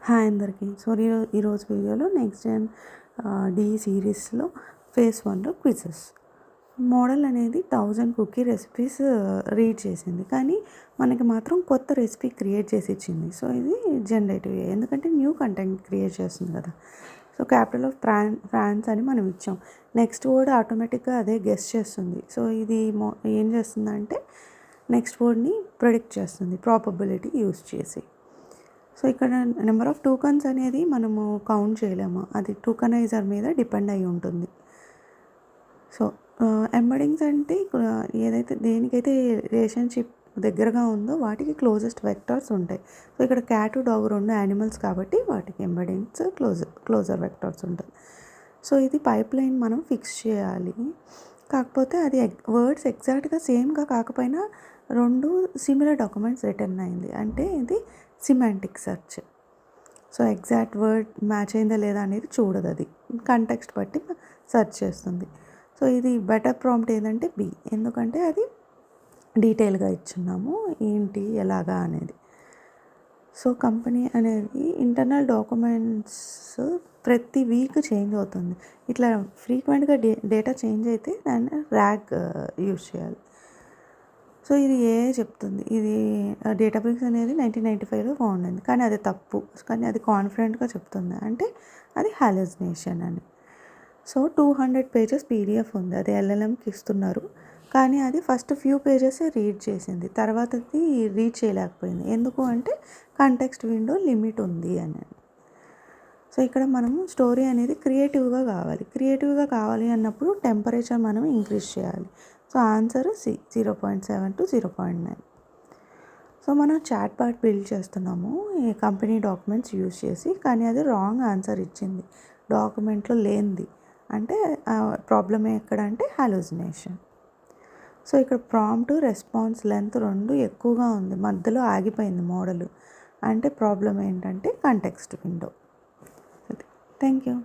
Hi అందరికీ. ఈరోజు వీడియోలో నెక్స్ట్ జెన్ డి సిరీస్లో ఫేజ్ 1లో క్విజెస్. మోడల్ అనేది 1000 కుకీ రెసిపీస్ రీడ్ చేసింది, కానీ మనకి మాత్రం కొత్త రెసిపీ క్రియేట్ చేసి ఇచ్చింది. సో ఇది జనరేటివ్, ఎందుకంటే న్యూ కంటెంట్ క్రియేట్ చేస్తుంది కదా. సో క్యాపిటల్ ఆఫ్ ఫ్రాన్స్ అని మనం ఇచ్చాం. నెక్స్ట్ వర్డ్ ఆటోమేటిక్గా అదే గెస్ చేస్తుంది. సో ఇది ఏం చేస్తుందంటే నెక్స్ట్ వర్డ్ని ప్రెడిక్ట్ చేస్తుంది ప్రాబబిలిటీ యూస్ చేసి. సో ఇక్కడ నెంబర్ ఆఫ్ టోకన్స్ అనేది మనము కౌంట్ చేయలేము, అది టోకనైజర్ మీద డిపెండ్ అయి ఉంటుంది. సో ఎంబెడింగ్స్ అంటే ఏదైతే దేనికైతే రిలేషన్షిప్ దగ్గరగా ఉందో వాటికి క్లోజెస్ట్ వెక్టర్స్ ఉంటాయి. సో ఇక్కడ క్యాట్ డాగ్ రెండు యానిమల్స్ కాబట్టి వాటికి ఎంబెడింగ్స్ క్లోజర్ వెక్టర్స్ ఉంటాయి. సో ఇది పైప్ లైన్ మనం ఫిక్స్ చేయాలి. కాకపోతే అది వర్డ్స్ ఎగ్జాక్ట్గా సేమ్గా కాకపోయినా రెండు సిమిలర్ డాక్యుమెంట్స్ రిటర్న్ అయింది అంటే ఇది semantic search. So exact word match అయిందా లేదా అనేది చూడదు, అది కంటెక్స్ట్ బట్టి సెర్చ్ చేస్తుంది. సో ఇది బెటర్ ప్రాంప్ట్ ఏదంటే బి, ఎందుకంటే అది డీటెయిల్గా ఇచ్చున్నాము ఏంటి ఎలాగా అనేది. సో కంపెనీ అనేది ఇంటర్నల్ డాక్యుమెంట్స్ ప్రతి వీక్ చేంజ్ అవుతుంది. ఇట్లా ఫ్రీక్వెంట్గా డేటా చేంజ్ అయితే దాన్ని ర్యాగ్ యూజ్ చేయాలి. సో ఇది చెప్తుంది, ఇది డేటాబేస్ అనేది 1995లో ఫౌండ్ అయింది, కానీ అది తప్పు, కానీ అది కాన్ఫిడెంట్గా చెప్తుంది అంటే అది హాలుసినేషన్ అని. సో 200 పేజెస్ పీడిఎఫ్ ఉంది, అది ఎల్ఎల్ఎంకి ఇస్తున్నారు, కానీ అది ఫస్ట్ ఫ్యూ పేజెసే రీడ్ చేసింది, తర్వాతది రీడ్ చేయలేకపోయింది. ఎందుకు అంటే కాంటెక్స్ట్ విండో లిమిట్ ఉంది అని. సో ఇక్కడ మనము స్టోరీ అనేది క్రియేటివ్గా కావాలి అన్నప్పుడు టెంపరేచర్ మనం ఇంక్రీజ్ చేయాలి. So answer C 0.7 to 0.9. So మనం చాట్ బాట్ బిల్డ్ చేస్తున్నాము ఈ కంపెనీ డాక్యుమెంట్స్ యూజ్ చేసి, కానీ అది రాంగ్ ఆన్సర్ ఇచ్చింది, డాక్యుమెంట్లో లేనిది. అంటే ప్రాబ్లమ్ ఎక్కడ అంటే హాలుసినేషన్. సో ఇక్కడ ప్రాంప్ట్ రెస్పాన్స్ లెంత్ రెండు ఎక్కువగా ఉంది, మధ్యలో ఆగిపోయింది మోడల్, అంటే ప్రాబ్లం ఏంటంటే కాంటెక్స్ట్ విండో. Thank you.